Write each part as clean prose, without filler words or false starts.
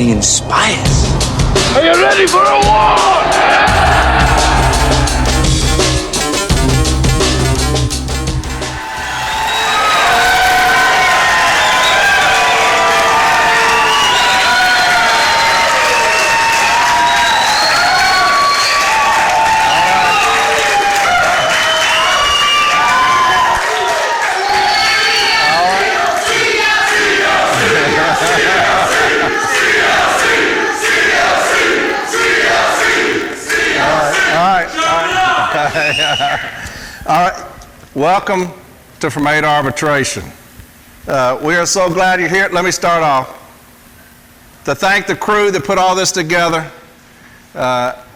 and he inspires. Are you ready for a war? All right, welcome to From A to Arbitration. We are so glad you're here. Let me start off to thank the crew that put all this together.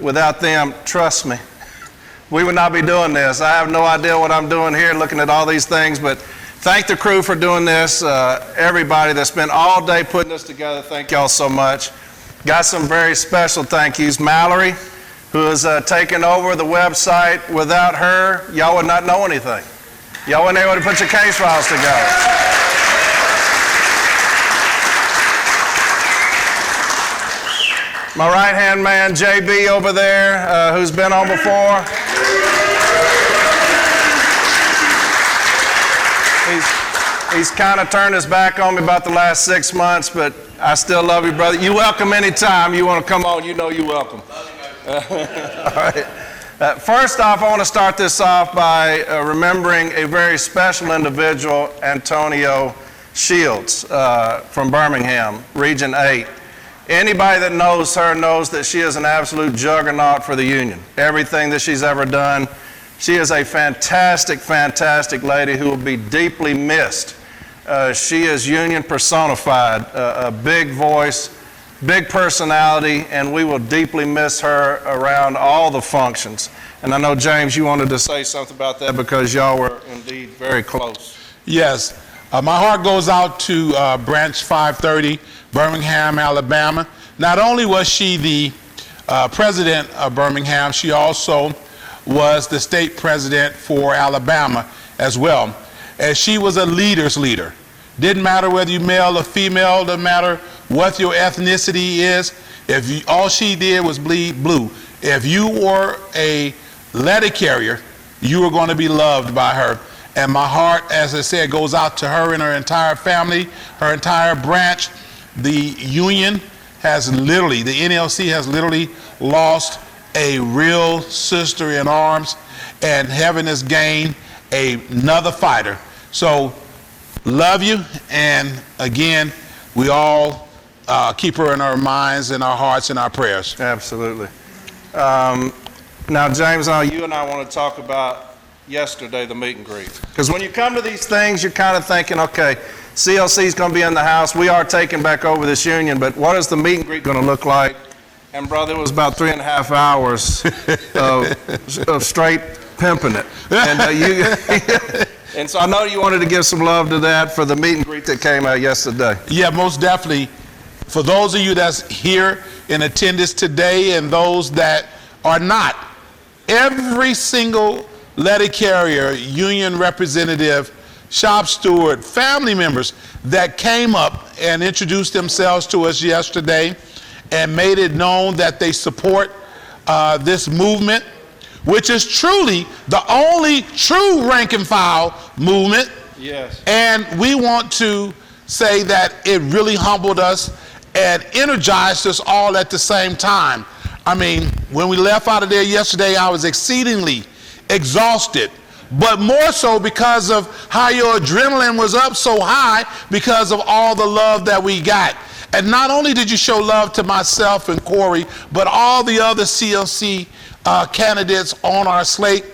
Without them, trust me, we would not be doing this. I have no idea what I'm doing here looking at all these things, but thank the crew for doing this. Everybody that spent all day putting this together, thank y'all so much. Got some very special thank yous. Mallory, who has taken over the website. Without her, y'all would not know anything. Y'all wouldn't be able to put your case files together. My right-hand man, JB over there, who's been on before. He's kind of turned his back on me about the last 6 months, but I still love you, brother. You're welcome anytime you want to come on. You know you're welcome. All right. First off, I want to start this off by remembering a very special individual, Antonio Shields from Birmingham, Region 8. Anybody that knows her knows that she is an absolute juggernaut for the union. Everything that she's ever done. She is a fantastic, fantastic lady who will be deeply missed. She is union personified, a big voice, big personality, and we will deeply miss her around all the functions. And I know, James, you wanted to say something about that because y'all were indeed very close. Yes. My heart goes out to Branch 530, Birmingham, Alabama. Not only was she the president of Birmingham, she also was the state president for Alabama as well. And she was a leader's leader. Didn't matter whether you male or female, didn't matter what your ethnicity is. All she did was bleed blue. If you were a letter carrier, you were going to be loved by her. And my heart, as I said, goes out to her and her entire family, her entire branch. The union has literally, the NLC has literally lost a real sister in arms, and heaven has gained another fighter. So, love you, and again, we all keep her in our minds, in our hearts, and our prayers. Absolutely. Now, James, you and I want to talk about yesterday, the meet and greet. Because when you come to these things, you're kind of thinking, okay, CLC is going to be in the house. We are taking back over this union, but what is the meet and greet going to look like? And, brother, it was about 3.5 hours of straight pimping it. And, and so I know you wanted to give some love to that for the meet and greet that came out yesterday. Yeah, most definitely. For those of you that's here in attendance today and those that are not, every single letter carrier, union representative, shop steward, family members that came up and introduced themselves to us yesterday and made it known that they support this movement, which is truly the only true rank and file movement. Yes. And we want to say that it really humbled us and energized us all at the same time. I mean, when we left out of there yesterday, I was exceedingly exhausted, but more so because of how your adrenaline was up so high because of all the love that we got. And not only did you show love to myself and Corey, but all the other CLC candidates on our slate.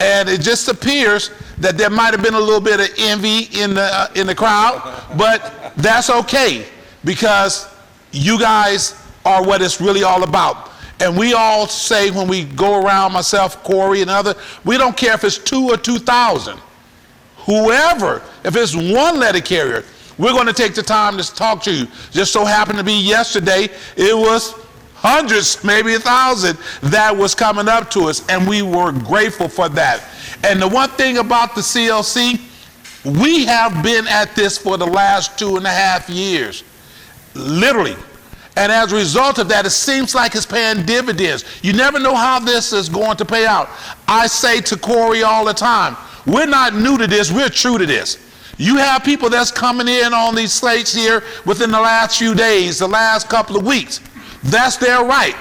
And it just appears that there might have been a little bit of envy in the crowd, but that's okay because you guys are what it's really all about. And we all say when we go around, myself, Corey, and other, we don't care if it's 2 or 2,000. Whoever, if it's one letter carrier, we're going to take the time to talk to you. Just so happened to be yesterday, it was hundreds, maybe 1,000 that was coming up to us, and we were grateful for that. And the one thing about the CLC, we have been at this for the last 2.5 years, literally. And as a result of that, it seems like it's paying dividends. You never know how this is going to pay out. I say to Corey all the time, we're not new to this, we're true to this. You have people that's coming in on these slates here within the last few days, the last couple of weeks. That's their right.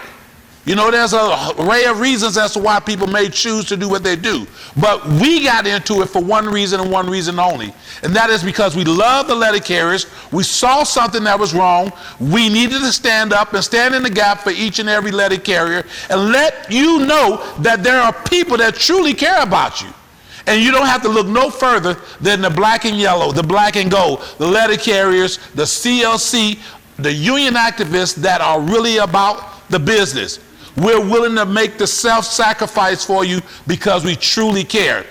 You know, there's an array of reasons as to why people may choose to do what they do. But we got into it for one reason and one reason only. And that is because we love the letter carriers. We saw something that was wrong. We needed to stand up and stand in the gap for each and every letter carrier and let you know that there are people that truly care about you. And you don't have to look no further than the black and yellow, the black and gold, the letter carriers, the CLC, the union activists that are really about the business. We're willing to make the self-sacrifice for you because we truly care.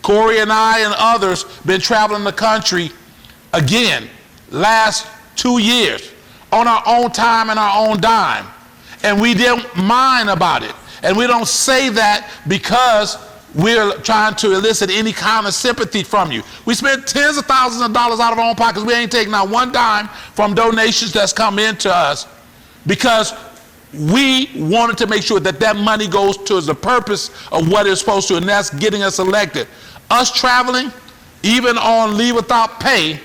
Corey and I and others been traveling the country again last 2 years on our own time and our own dime. And we didn't mind about it. And we don't say that because we're trying to elicit any kind of sympathy from you. We spent tens of thousands of dollars out of our own pockets. We ain't taking out one dime from donations that's come into us because we wanted to make sure that that money goes towards the purpose of what it's supposed to, and that's getting us elected. Us traveling, even on leave without pay,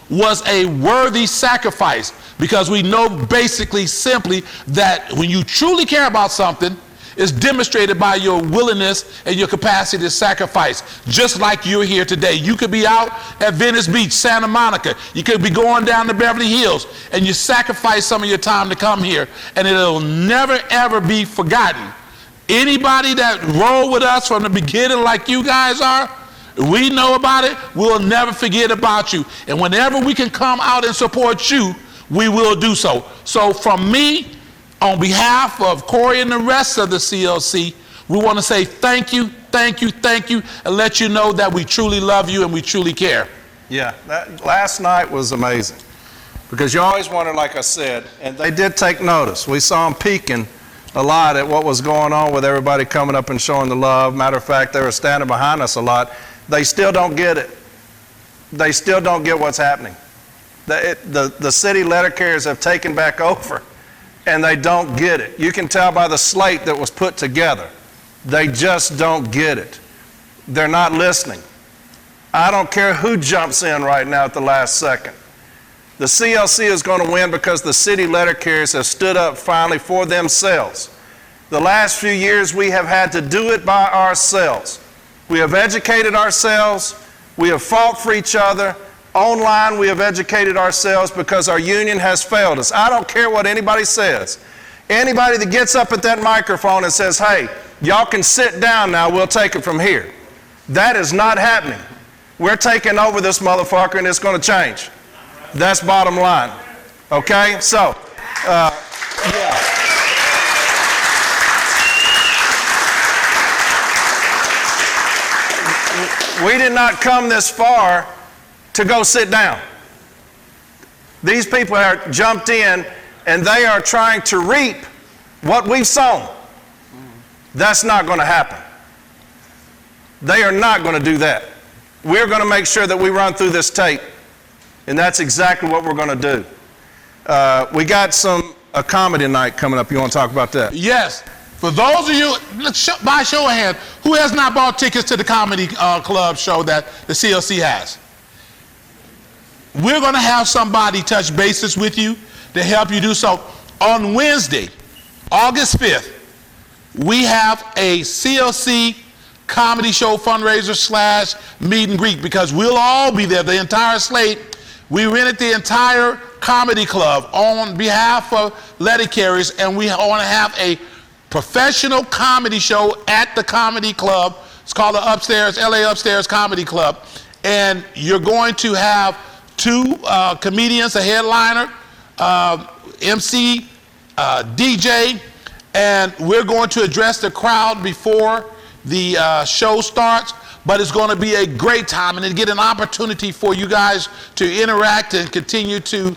was a worthy sacrifice because we know basically simply that when you truly care about something, it's demonstrated by your willingness and your capacity to sacrifice, just like you're here today. You could be out at Venice Beach, Santa Monica. You could be going down to Beverly Hills, and you sacrifice some of your time to come here, and it'll never, ever be forgotten. Anybody that rolled with us from the beginning like you guys are, we know about it, we'll never forget about you. And whenever we can come out and support you, we will do so. So from me, on behalf of Corey and the rest of the CLC, we want to say thank you, thank you, thank you, and let you know that we truly love you and we truly care. Yeah, that last night was amazing because you always wonder, like I said, and they did take notice. We saw them peeking a lot at what was going on with everybody coming up and showing the love. Matter of fact, they were standing behind us a lot. They still don't get it. They still don't get what's happening. The city letter carriers have taken back over. And they don't get it. You can tell by the slate that was put together. They just don't get it. They're not listening. I don't care who jumps in right now at the last second. The CLC is going to win because the city letter carriers have stood up finally for themselves. The last few years we have had to do it by ourselves. We have educated ourselves. We have fought for each other. Online, we have educated ourselves because our union has failed us. I don't care what anybody says. Anybody that gets up at that microphone and says, hey, y'all can sit down now, we'll take it from here. That is not happening. We're taking over this motherfucker and it's going to change. That's bottom line. Okay? So, yeah. We did not come this far to go sit down. These people have jumped in and they are trying to reap what we've sown. That's not going to happen. They are not going to do that. We're going to make sure that we run through this tape, and that's exactly what we're going to do. We got a comedy night coming up. You want to talk about that? Yes. For those of you, by show of hands, who has not bought tickets to the comedy club show that the CLC has? We're going to have somebody touch bases with you to help you do so. On Wednesday, August 5th, we have a CLC comedy show fundraiser / meet and greet because we'll all be there, the entire slate. We rented the entire comedy club on behalf of letter carriers, and we want to have a professional comedy show at the comedy club. It's called the LA Upstairs Comedy Club. And you're going to have two comedians, a headliner, MC, DJ, and we're going to address the crowd before the show starts, but it's going to be a great time and to get an opportunity for you guys to interact and continue to,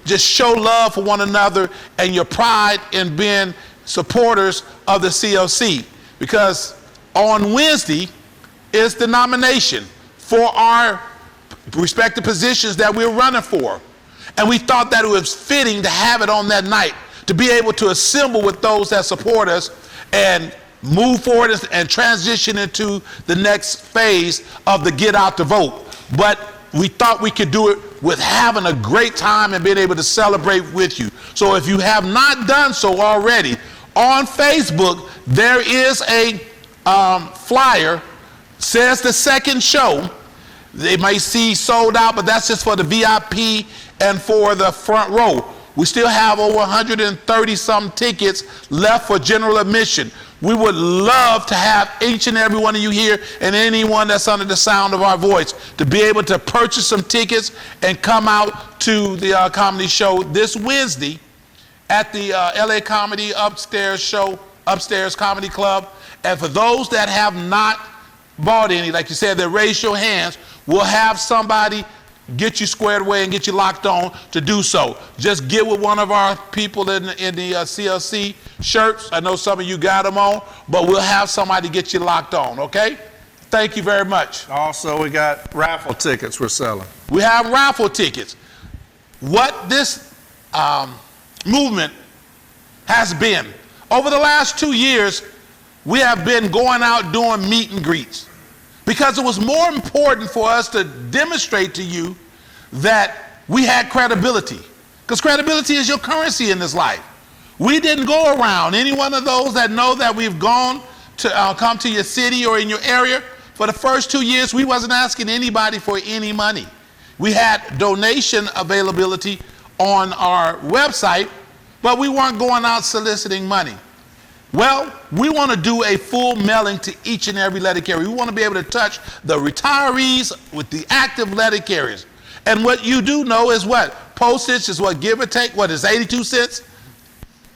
just show love for one another and your pride in being supporters of the CLC. Because on Wednesday is the nomination for our respective positions that we're running for. And we thought that it was fitting to have it on that night, to be able to assemble with those that support us and move forward and transition into the next phase of the get out the vote. But we thought we could do it with having a great time and being able to celebrate with you. So if you have not done so already, on Facebook, there is a flyer, says the second show. They may see sold out, but that's just for the VIP and for the front row. We still have over 130 some tickets left for general admission. We would love to have each and every one of you here and anyone that's under the sound of our voice to be able to purchase some tickets and come out to the comedy show this Wednesday at the LA Comedy Upstairs Comedy Club. And for those that have not bought any, like you said, that raise your hands, we'll have somebody get you squared away and get you locked on to do so. Just get with one of our people in the CLC shirts. I know some of you got them on, but we'll have somebody get you locked on, okay? Thank you very much. Also, we got raffle tickets we're selling. We have raffle tickets. What this movement has been, over the last 2 years, we have been going out doing meet and greets, because it was more important for us to demonstrate to you that we had credibility, because credibility is your currency in this life. We didn't go around, any one of those that know that we've gone to come to your city or in your area, for the first 2 years, we wasn't asking anybody for any money. We had donation availability on our website, but we weren't going out soliciting money. Well, we want to do a full mailing to each and every letter carrier. We want to be able to touch the retirees with the active letter carriers. And what you do know is what? Postage is what, give or take, what is 82 cents?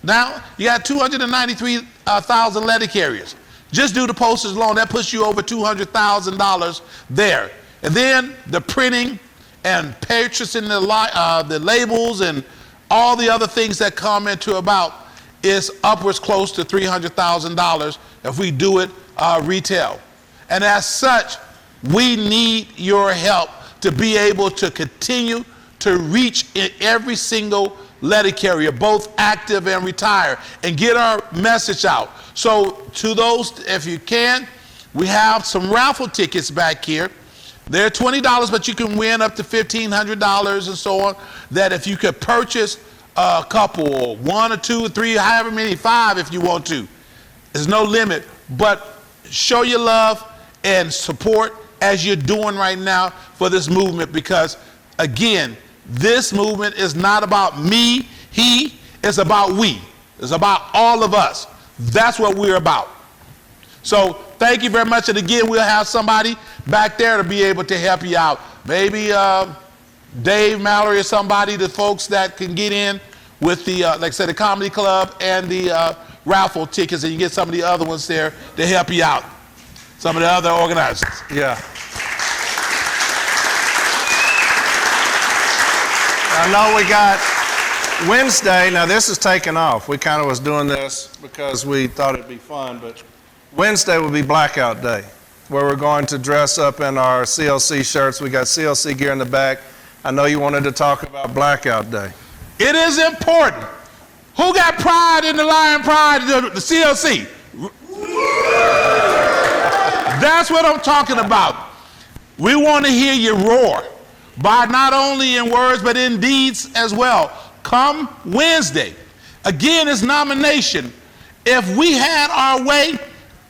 Now, you got 293,000 letter carriers. Just do the postage alone, that puts you over $200,000 there. And then the printing and purchasing the labels and all the other things that come into about is upwards close to $300,000 if we do it retail. And as such, we need your help to be able to continue to reach in every single letter carrier, both active and retired, and get our message out. So to those, if you can, we have some raffle tickets back here. They're $20, but you can win up to $1,500 and so on, that if you could purchase a couple, or one or two or three, however many, 5 if you want to. There's no limit, but show your love and support as you're doing right now for this movement, because again, this movement is not about me, it's about we. It's about all of us. That's what we're about. So thank you very much, and again, we'll have somebody back there to be able to help you out. Maybe Dave Mallory or somebody, the folks that can get in with the, like I said, the comedy club and the raffle tickets, and you get some of the other ones there to help you out. Some of the other organizers. Yeah. I know we got Wednesday. Now this is taking off. We kind of was doing this because we thought it'd be fun, but Wednesday will be Blackout Day, where we're going to dress up in our CLC shirts. We got CLC gear in the back. I know you wanted to talk about Blackout Day. It is important. Who got pride in the Lion Pride, the CLC? That's what I'm talking about. We want to hear you roar, by not only in words, but in deeds as well. Come Wednesday. Again, it's nomination. If we had our way,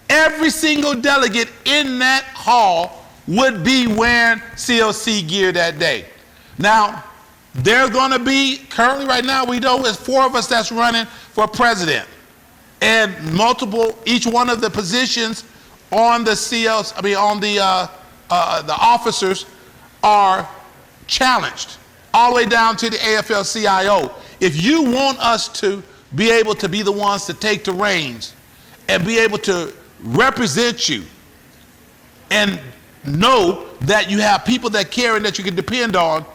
every single delegate in that hall would be wearing CLC gear that day. Now, there's going to be, currently right now, we know there's 4 of us that's running for president. And multiple, each one of the positions on the the officers are challenged, all the way down to the AFL-CIO. If you want us to be able to be the ones to take the reins and be able to represent you and know that you have people that care and that you can depend on,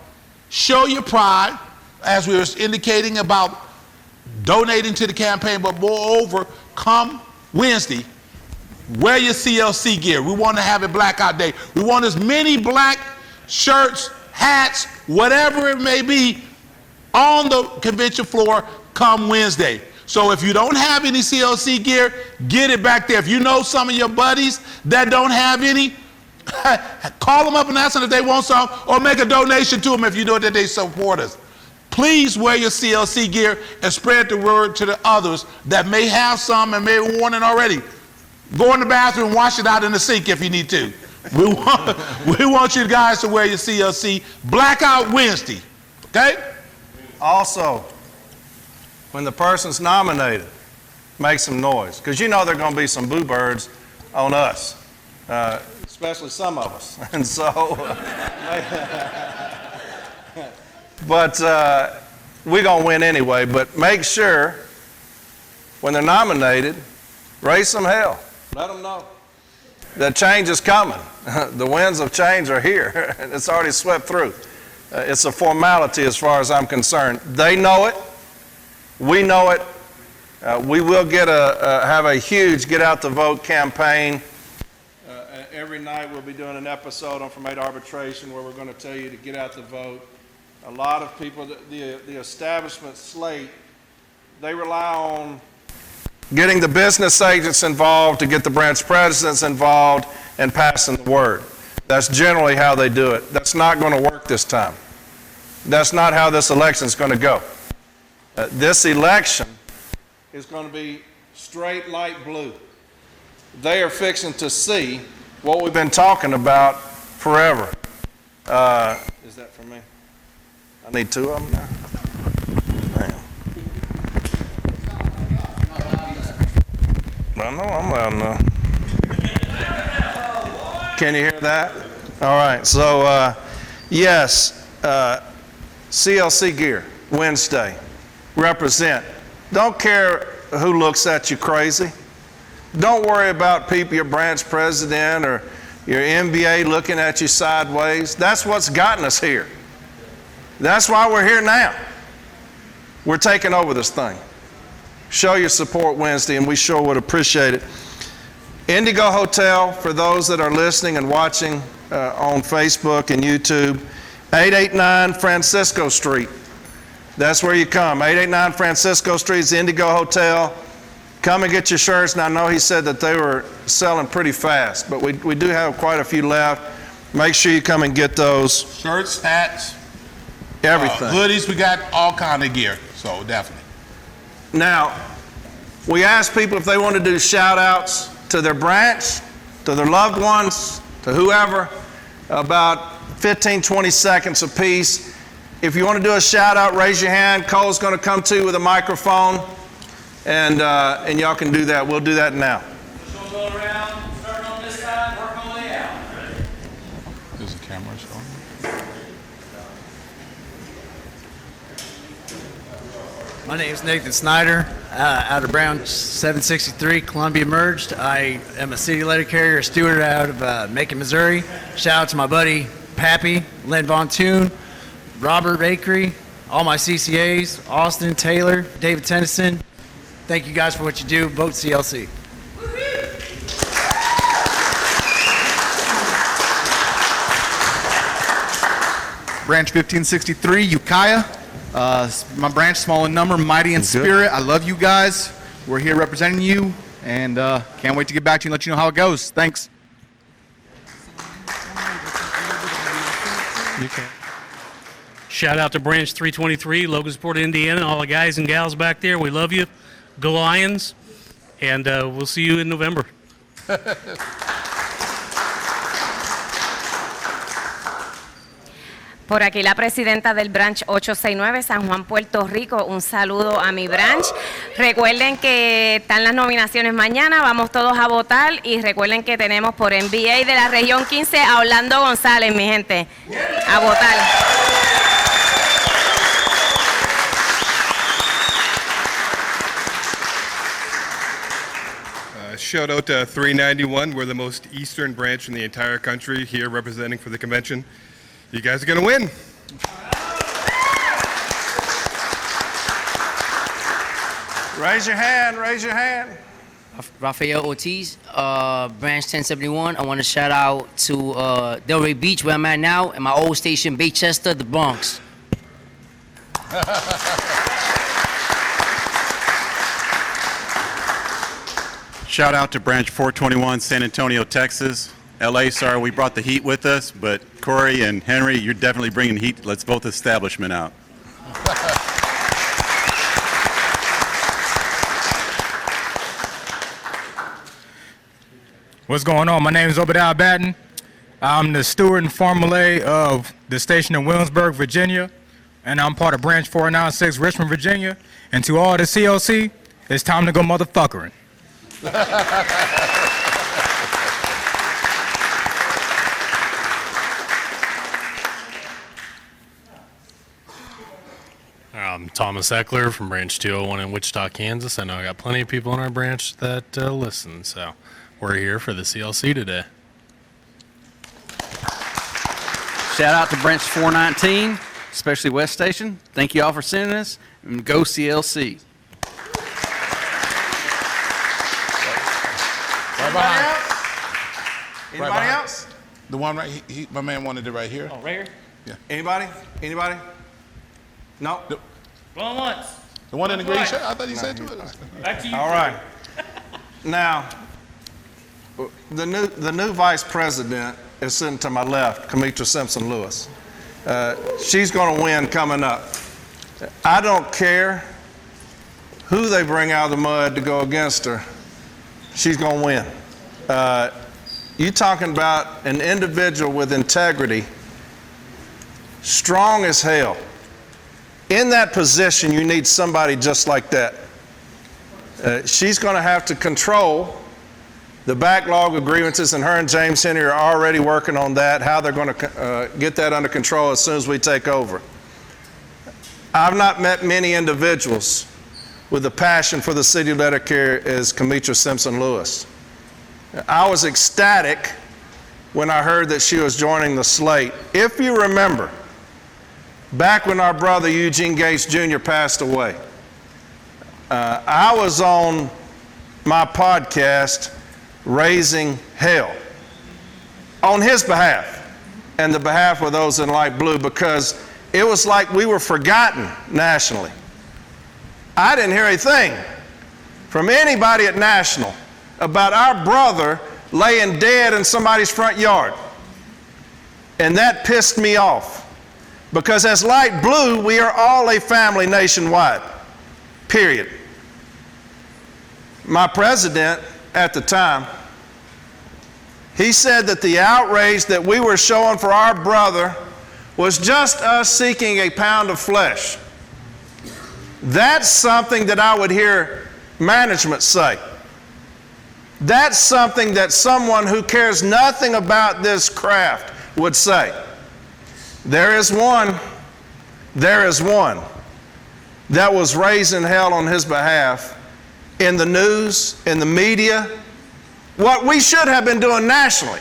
show your pride, as we were indicating about donating to the campaign, but moreover, come Wednesday, wear your CLC gear. We want to have a Blackout Day. We want as many black shirts, hats, whatever it may be, on the convention floor come Wednesday. So if you don't have any CLC gear, get it back there. If you know some of your buddies that don't have any, call them up and ask them if they want some, or make a donation to them if you know that they support us. Please wear your CLC gear and spread the word to the others that may have some and may have worn it already. Go in the bathroom and wash it out in the sink if you need to. We want you guys to wear your CLC Blackout Wednesday, okay? Also, when the person's nominated, make some noise, because you know there are going to be some boo birds on us, especially some of us. And so, but we're going to win anyway. But make sure when they're nominated, raise some hell. Let them know that change is coming. The winds of change are here. It's already swept through. It's a formality as far as I'm concerned. They know it. We know it. We will have a huge get out the vote campaign. Every night we'll be doing an episode on From 8 Arbitration where we're going to tell you to get out the vote. A lot of people, the establishment slate, they rely on getting the business agents involved to get the branch presidents involved and passing the word. That's generally how they do it. That's not going to work this time. That's not how this election is going to go. This election is going to be straight light blue. They are fixing to see what we've been talking about forever. Is that for me? I need two of them now. Damn. I know I'm loud enough. Can you hear that? All right. So, yes, CLC gear, Wednesday. Represent. Don't care who looks at you crazy. Don't worry about people, your branch president or your MBA looking at you sideways. That's what's gotten us here. That's why we're here now. We're taking over this thing. Show your support Wednesday, and we sure would appreciate it. Indigo Hotel, for those that are listening and watching on Facebook and YouTube, 889 Francisco Street. That's where you come. 889 Francisco Street is the Indigo Hotel. Come and get your shirts. Now, I know he said that they were selling pretty fast, but we do have quite a few left. Make sure you come and get those. Shirts, hats, everything. Hoodies, we got all kind of gear, so definitely. Now, we asked people if they want to do shout-outs to their branch, to their loved ones, to whoever, about 15, 20 seconds apiece. If you want to do a shout-out, raise your hand. Cole's going to come to you with a microphone, and y'all can do that. We'll do that now. We'll go around, starting on this side, work on the way out. There's a camera showing. My name is Nathan Snyder, out of Brown 763, Columbia Merged. I am a city letter carrier, a steward out of Macon, Missouri. Shout out to my buddy Pappy, Len Von Toon, Robert Bakery, all my CCAs, Austin, Taylor, David Tennyson. Thank you guys for what you do. Vote CLC. Branch 1563, Ukiah. My branch, small in number, mighty in spirit. I love you guys. We're here representing you, and can't wait to get back to you and let you know how it goes. Thanks. Shout out to Branch 323, Logansport, Indiana, all the guys and gals back there. We love you. Go Lions. And we'll see you in November. Por aquí la presidenta del branch 869 San Juan, Puerto Rico. Un saludo a mi branch. Recuerden que están las nominaciones mañana. Vamos todos a votar. Y recuerden que tenemos por NBA de la región 15 a Orlando González, mi gente. A votar. Shout out to 391. We're the most eastern branch in the entire country here representing for the convention. You guys are going to win. Raise your hand, raise your hand. Rafael Ortiz, Branch 1071. I want to shout out to Delray Beach, where I'm at now, and my old station, Baychester, the Bronx. Shout out to Branch 421, San Antonio, Texas. LA, sorry we brought the heat with us, but Corey and Henry, you're definitely bringing heat. Let's vote the establishment out. What's going on? My name is Obadiah Batten. I'm the steward and formulae of the station in Williamsburg, Virginia, and I'm part of Branch 496, Richmond, Virginia. And to all the CLC, it's time to go motherfuckering. I'm Thomas Eckler from Branch 201 in Wichita, Kansas. I know I got plenty of people in our branch that listen, so we're here for the CLC today. Shout out to Branch 419, especially West Station. Thank you all for sending us, and go CLC. Anybody else? The one right, my man wanted it right here. Oh, right here? Yeah. Anybody? Anybody? No? Going once. The one in the green Twice. shirt? I thought he said to it. Back to you. All right. Now, the new vice president is sitting to my left, Kamitra Simpson Lewis. She's going to win coming up. I don't care who they bring out of the mud to go against her. She's going to win. You talking about an individual with integrity, strong as hell. In that position, you need somebody just like that. She's going to have to control the backlog of grievances, and her and James Henry are already working on that, how they're going to get that under control as soon as we take over. I've not met many individuals with the passion for the city letter carrier as Kamitra Simpson Lewis. I was ecstatic when I heard that she was joining the slate. If you remember, back when our brother Eugene Gates Jr. passed away, I was on my podcast, Raising Hell, on his behalf and the behalf of those in light blue, because it was like we were forgotten nationally. I didn't hear a thing from anybody at National about our brother laying dead in somebody's front yard. And that pissed me off, because as light blue, we are all a family nationwide, period. My president at the time, he said that the outrage that we were showing for our brother was just us seeking a pound of flesh. That's something that I would hear management say. That's something that someone who cares nothing about this craft would say. There is one that was raising hell on his behalf in the news, in the media, what we should have been doing nationally.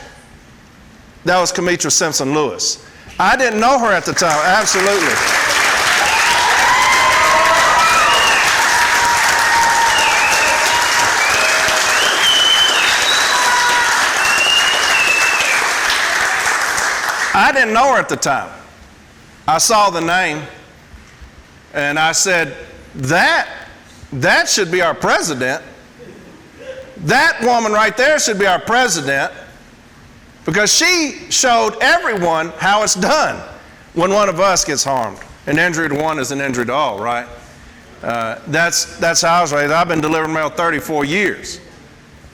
That was Kamitra Simpson Lewis. I didn't know her at the time, absolutely. I didn't know her at the time. I saw the name and I said, that should be our president. That woman right there should be our president, because she showed everyone how it's done when one of us gets harmed. An injury to one is an injury to all, right? That's how I was raised. I've been delivering mail 34 years.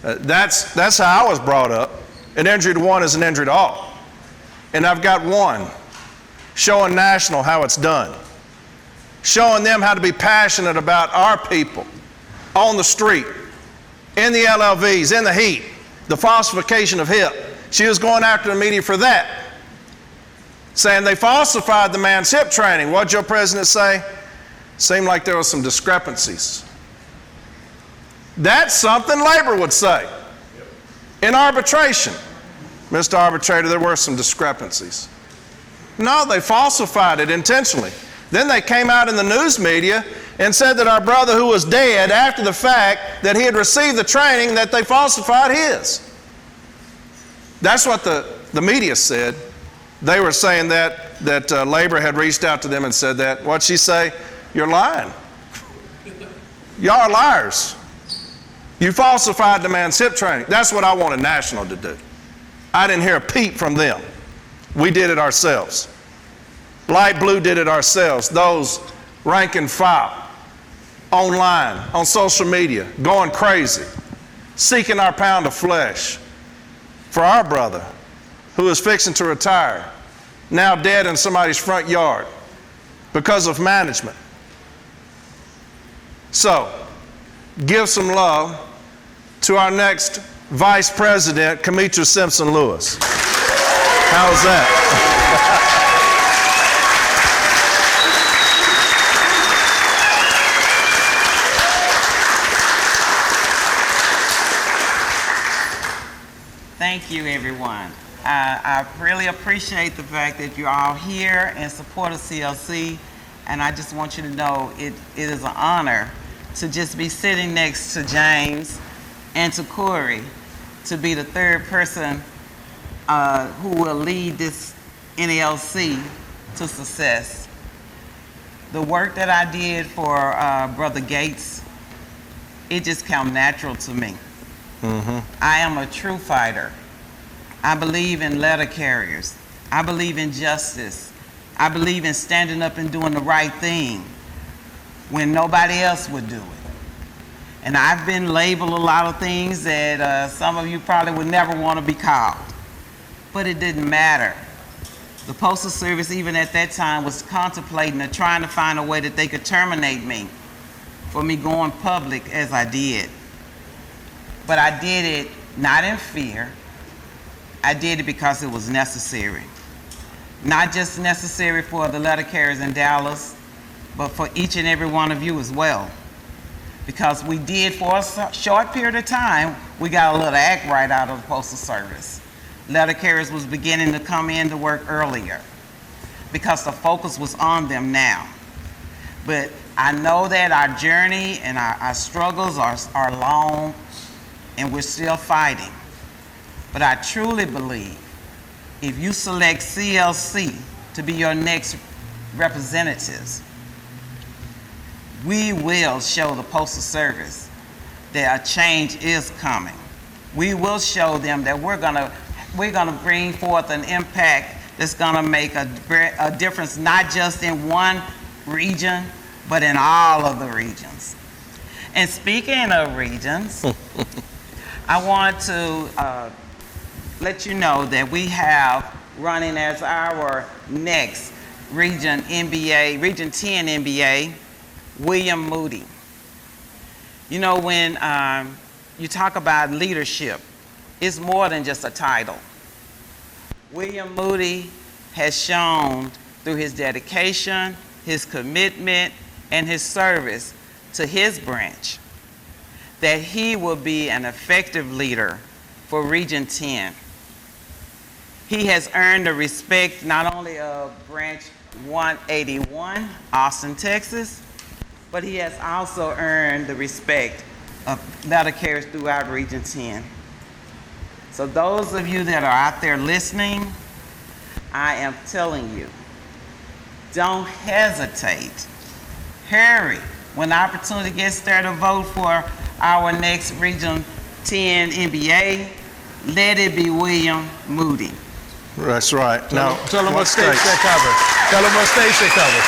That's how I was brought up. An injury to one is an injury to all. And I've got one showing National how it's done, showing them how to be passionate about our people on the street, in the LLVs, in the heat, the falsification of HIP. She was going after the media for that, saying they falsified the man's HIP training. What'd your president say? Seemed like there were some discrepancies. That's something labor would say. In arbitration, Mr. Arbitrator, there were some discrepancies. No, they falsified it intentionally. Then they came out in the news media and said that our brother who was dead after the fact, that he had received the training, that they falsified his. That's what the media said. They were saying that that labor had reached out to them and said that, what'd she say? You're lying. Y'all are liars. You falsified the man's hip training. That's what I wanted National to do. I didn't hear a peep from them. We did it ourselves. Light Blue did it ourselves. Those rank and file, online, on social media, going crazy, seeking our pound of flesh for our brother who is fixing to retire, now dead in somebody's front yard because of management. So, give some love to our next Vice President, Kamisha Simpson Lewis. How's that? Thank you, everyone. I really appreciate the fact that you're all here in support of CLC, and I just want you to know it is an honor to just be sitting next to James and to Corey, to be the third person who will lead this NALC to success. The work that I did for Brother Gates, it just came natural to me. I am a true fighter. I believe in letter carriers. I believe in justice. I believe in standing up and doing the right thing when nobody else would do it. And I've been labeled a lot of things that some of you probably would never want to be called. But it didn't matter. The Postal Service, even at that time, was contemplating or trying to find a way that they could terminate me for me going public as I did. But I did it not in fear. I did it because it was necessary. Not just necessary for the letter carriers in Dallas, but for each and every one of you as well. Because we did, for a short period of time, we got a little act right out of the Postal Service. Letter carriers was beginning to come in to work earlier because the focus was on them now. But I know that our journey and our struggles are long, and we're still fighting. But I truly believe if you select CLC to be your next representatives, we will show the Postal Service that a change is coming. We will show them that we're gonna bring forth an impact that's gonna make a difference, not just in one region, but in all of the regions. And speaking of regions, I want to let you know that we have running as our next Region 10 NBA, William Moody. You know, when you talk about leadership, it's more than just a title. William Moody has shown through his dedication, his commitment, and his service to his branch that he will be an effective leader for Region 10. He has earned the respect not only of Branch 181, Austin, Texas, but he has also earned the respect of letter carriers throughout Region 10. So those of you that are out there listening, I am telling you, don't hesitate. Hurry. When the opportunity gets there to vote for our next Region 10 NBA, let it be William Moody. That's right. Now, tell them what states they cover. Tell them what states they cover.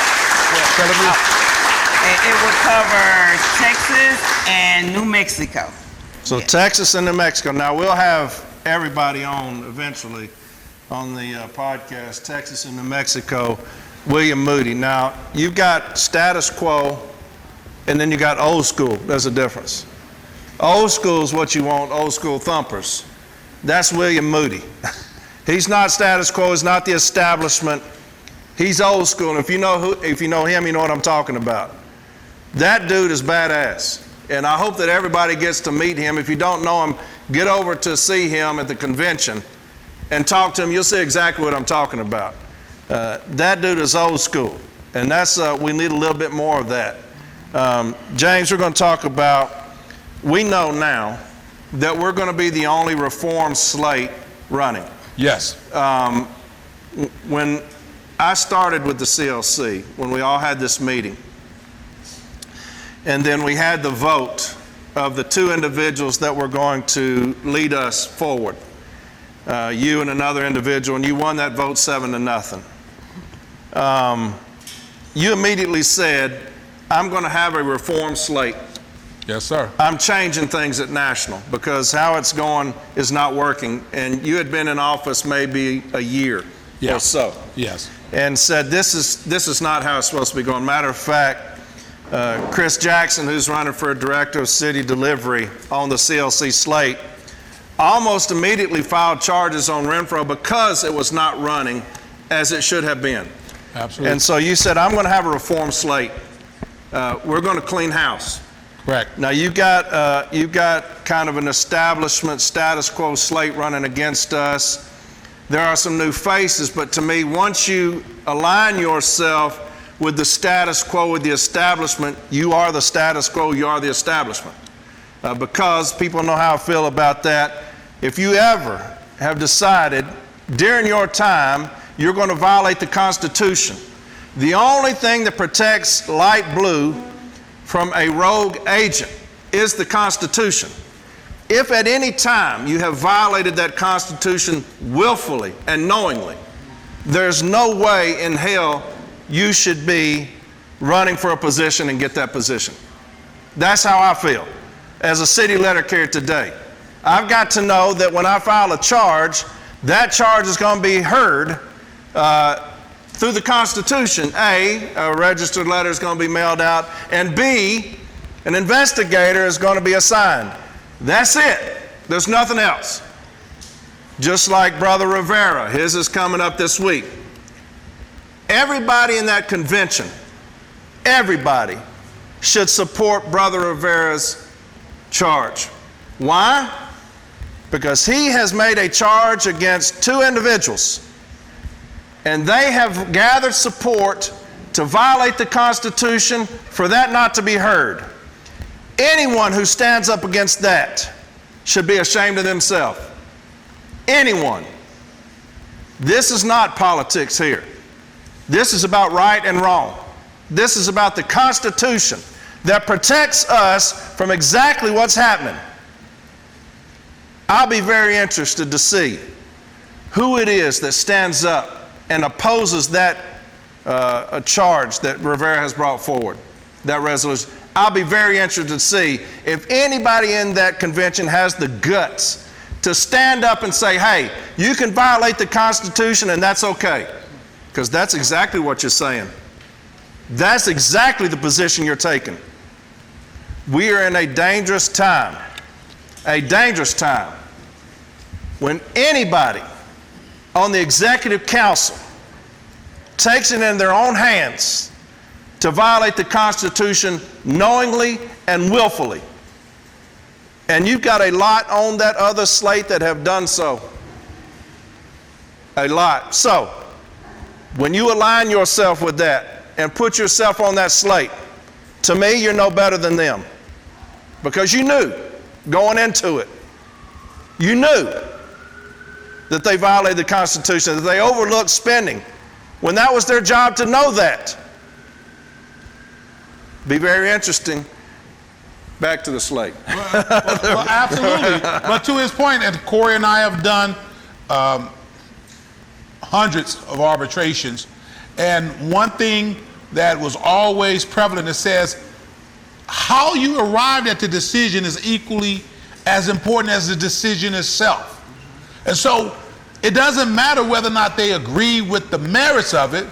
Tell them It will cover Texas and New Mexico. So Yes. Texas and New Mexico. Now, we'll have everybody on eventually on the podcast, Texas and New Mexico, William Moody. Now, you've got status quo, and then you got old school. There's a difference. Old school is what you want, old school thumpers. That's William Moody. He's not status quo, he's not the establishment. He's old school, and if you know him, you know what I'm talking about. That dude is badass, and I hope that everybody gets to meet him. If you don't know him, get over to see him at the convention and talk to him. You'll see exactly what I'm talking about. That dude is old school, and that's we need a little bit more of that. James, we're going to talk about, we know now that we're going to be the only reform slate running. Yes. When I started with the CLC when we all had this meeting. And then we had the vote of the two individuals that were going to lead us forward. You and another individual, and you won that vote 7-0. You immediately said, I'm going to have a reform slate. Yes, sir. I'm changing things at National because how it's going is not working. And you had been in office maybe a year or so. Yes. And said, this is not how it's supposed to be going. Matter of fact, Chris Jackson, who's running for director of city delivery on the CLC slate, almost immediately filed charges on Renfro because it was not running as it should have been. Absolutely. And so you said, I'm going to have a reform slate. We're going to clean house. Correct. Now you've got kind of an establishment status quo slate running against us. There are some new faces, but to me, once you align yourself with the status quo, with the establishment, you are the status quo, you are the establishment. Because people know how I feel about that. If you ever have decided during your time you're going to violate the Constitution, the only thing that protects light blue from a rogue agent is the Constitution. If at any time you have violated that Constitution willfully and knowingly, there's no way in hell you should be running for a position and get that position. That's how I feel as a city letter carrier today. I've got to know that when I file a charge, that charge is going to be heard through the Constitution. A registered letter is going to be mailed out, and B, an investigator is going to be assigned. That's it. There's nothing else. Just like Brother Rivera, his is coming up this week. Everybody in that convention, everybody should support Brother Rivera's charge. Why? Because he has made a charge against two individuals, and they have gathered support to violate the Constitution for that not to be heard. Anyone who stands up against that should be ashamed of themselves. Anyone. This is not politics here. This is about right and wrong. This is about the Constitution that protects us from exactly what's happening. I'll be very interested to see who it is that stands up and opposes that a charge that Rivera has brought forward, that resolution. I'll be very interested to see if anybody in that convention has the guts to stand up and say, hey, you can violate the Constitution and that's okay. Because that's exactly what you're saying. That's exactly the position you're taking. We are in a dangerous time when anybody on the executive council takes it in their own hands to violate the Constitution knowingly and willfully. And you've got a lot on that other slate that have done so. A lot. So, when you align yourself with that and put yourself on that slate, to me, you're no better than them. Because you knew going into it, you knew that they violated the Constitution, that they overlooked spending, when that was their job to know that. Be very interesting. Back to the slate. Well, absolutely. But to his point, and Corey and I have done hundreds of arbitrations, and one thing that was always prevalent, it says, how you arrived at the decision is equally as important as the decision itself. And so it doesn't matter whether or not they agree with the merits of it,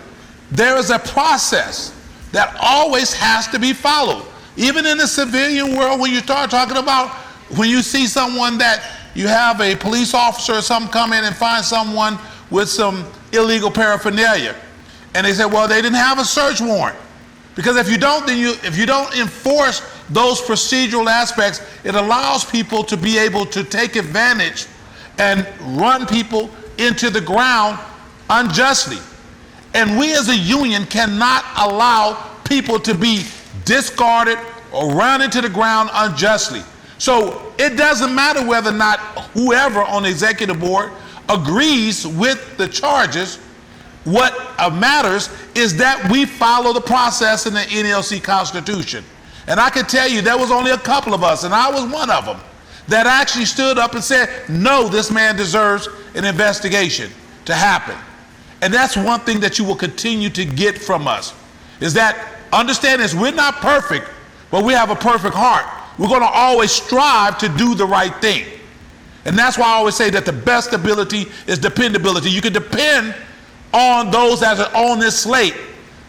there is a process that always has to be followed. Even in the civilian world, when you start talking about, when you see someone that you have a police officer or something come in and find someone with some illegal paraphernalia, and they say, well, they didn't have a search warrant. Because if you don't, then if you don't enforce those procedural aspects, it allows people to be able to take advantage and run people into the ground unjustly. And we as a union cannot allow people to be discarded or run into the ground unjustly. So it doesn't matter whether or not whoever on the executive board agrees with the charges. What matters is that we follow the process in the NLC Constitution. And I can tell you there was only a couple of us, and I was one of them, that actually stood up and said, no, this man deserves an investigation to happen. And that's one thing that you will continue to get from us, is that understand this, we're not perfect, but we have a perfect heart. We're going to always strive to do the right thing. And that's why I always say that the best ability is dependability. You can depend on those that are on this slate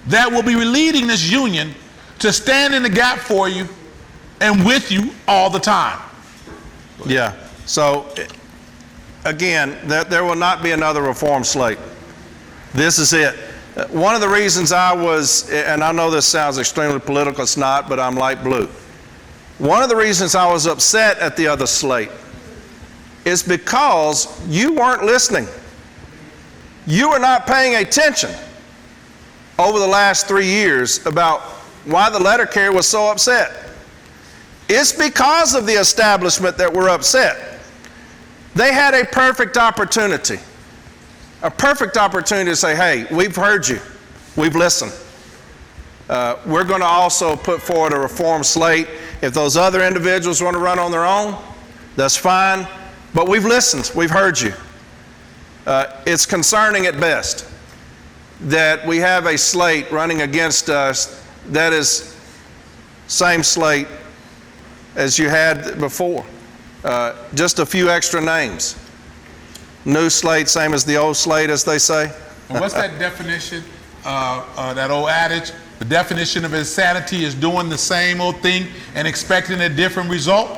that will be leading this union to stand in the gap for you and with you all the time. Yeah. So, again, there will not be another reform slate. This is it. One of the reasons I was, and I know this sounds extremely political, it's not, but I'm light blue. One of the reasons I was upset at the other slate is because you weren't listening. You were not paying attention over the last 3 years about why the letter carrier was so upset. It's because of the establishment that we're upset. They had a perfect opportunity to say, hey, we've heard you, we've listened. We're going to also put forward a reform slate. If those other individuals want to run on their own, that's fine, but we've listened, we've heard you. It's concerning at best that we have a slate running against us that is same slate as you had before. Just a few extra names. New slate, same as the old slate, as they say. And what's that definition, that old adage? The definition of insanity is doing the same old thing and expecting a different result.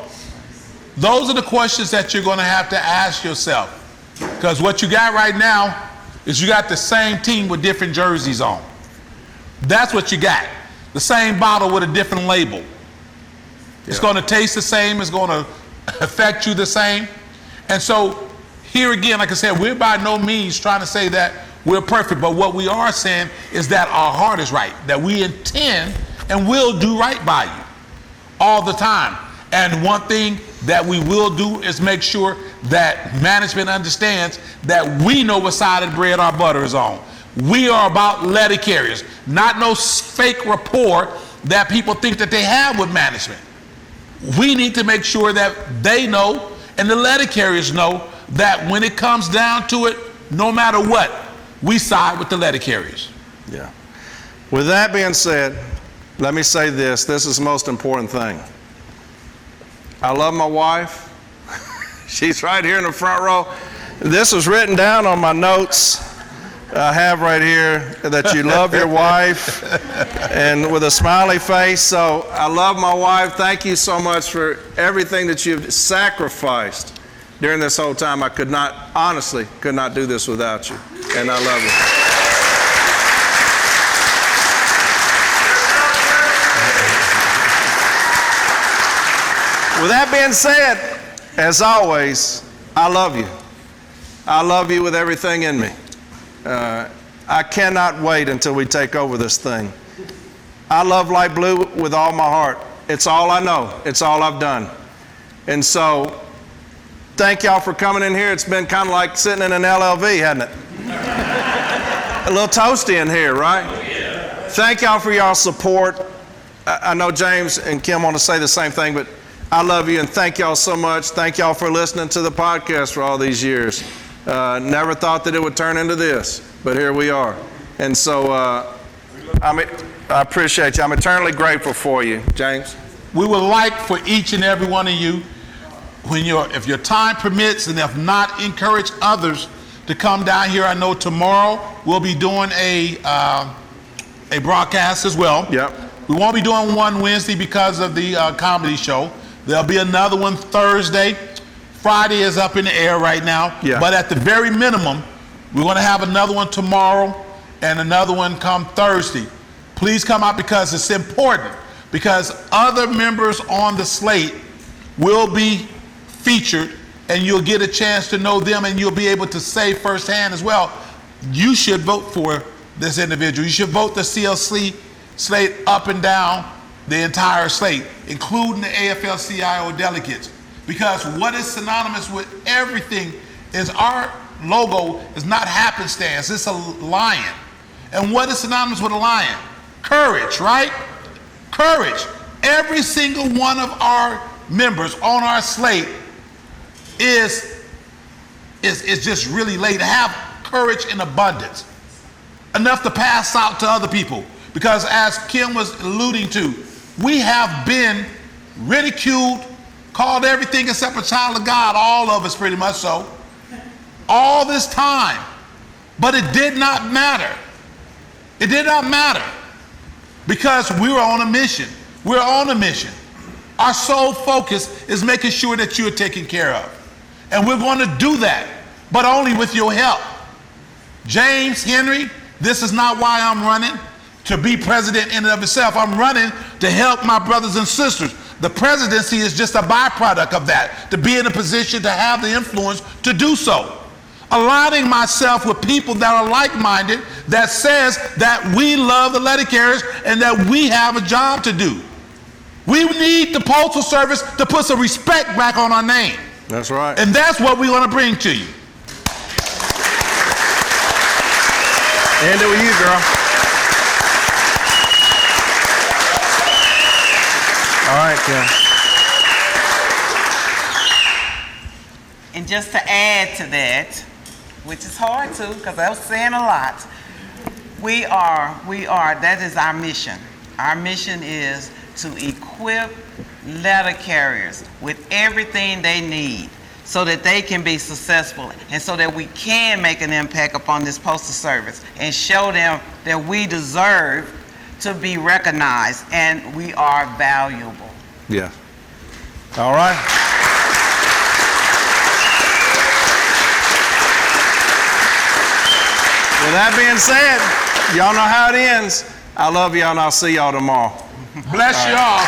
Those are the questions that you're going to have to ask yourself. Because what you got right now is you got the same team with different jerseys on. That's what you got. The same bottle with a different label. It's going to taste the same. It's going to affect you the same. And so here again, like I said, we're by no means trying to say that we're perfect. But what we are saying is that our heart is right, that we intend and will do right by you all the time. And one thing that we will do is make sure that management understands that we know what side of the bread our butter is on. We are about letter carriers, not no fake rapport that people think that they have with management. We need to make sure that they know and the letter carriers know that when it comes down to it, no matter what, we side with the letter carriers. Yeah. With that being said, let me say this. This is the most important thing. I love my wife. She's right here in the front row. This was written down on my notes I have right here, that you love your wife, and with a smiley face. So I love my wife. Thank you so much for everything that you've sacrificed during this whole time. I could not, honestly, could not do this without you. And I love you. With that being said, as always, I love you. I love you with everything in me. I cannot wait until we take over this thing. I love light blue with all my heart. It's all I know. It's all I've done. And so, thank y'all for coming in here. It's been kind of like sitting in an LLV, hasn't it? A little toasty in here, right? Thank y'all for y'all support. I know James and Kim want to say the same thing, but I love you and thank y'all so much. Thank y'all for listening to the podcast for all these years. Never thought that it would turn into this, but here we are. And so I appreciate you. I'm eternally grateful for you. James? We would like for each and every one of you, if your time permits, and if not, encourage others to come down here. I know tomorrow we'll be doing a broadcast as well. Yep. We won't be doing one Wednesday because of the comedy show. There'll be another one Thursday. Friday is up in the air right now. Yeah. But at the very minimum, we're going to have another one tomorrow and another one come Thursday. Please come out because it's important. Because other members on the slate will be featured and you'll get a chance to know them and you'll be able to say firsthand as well, you should vote for this individual. You should vote the CLC slate up and down the entire slate, including the AFL-CIO delegates. Because what is synonymous with everything is our logo is not happenstance. It's a lion. And what is synonymous with a lion? Courage, right? Courage. Every single one of our members on our slate is just really laid to have courage in abundance. Enough to pass out to other people. Because as Kim was alluding to, we have been ridiculed, called everything except a child of God, all of us pretty much so, all this time. But it did not matter. It did not matter because we were on a mission. We're on a mission. Our sole focus is making sure that you are taken care of. And we're going to do that, but only with your help. James, Henry, this is not why I'm running to be president in and of itself. I'm running to help my brothers and sisters. The presidency is just a byproduct of that, to be in a position to have the influence to do so. Aligning myself with people that are like-minded, that says that we love the letter carriers and that we have a job to do. We need the Postal Service to put some respect back on our name. That's right. And that's what we want to bring to you. End it with you, girl. All right, Kim. And just to add to that, which is hard to, because I was saying a lot, that is our mission. Our mission is to equip letter carriers with everything they need so that they can be successful and so that we can make an impact upon this postal service and show them that we deserve to be recognized and we are valuable. Yeah. All right. With that being said, y'all know how it ends. I love y'all and I'll see y'all tomorrow. Bless y'all.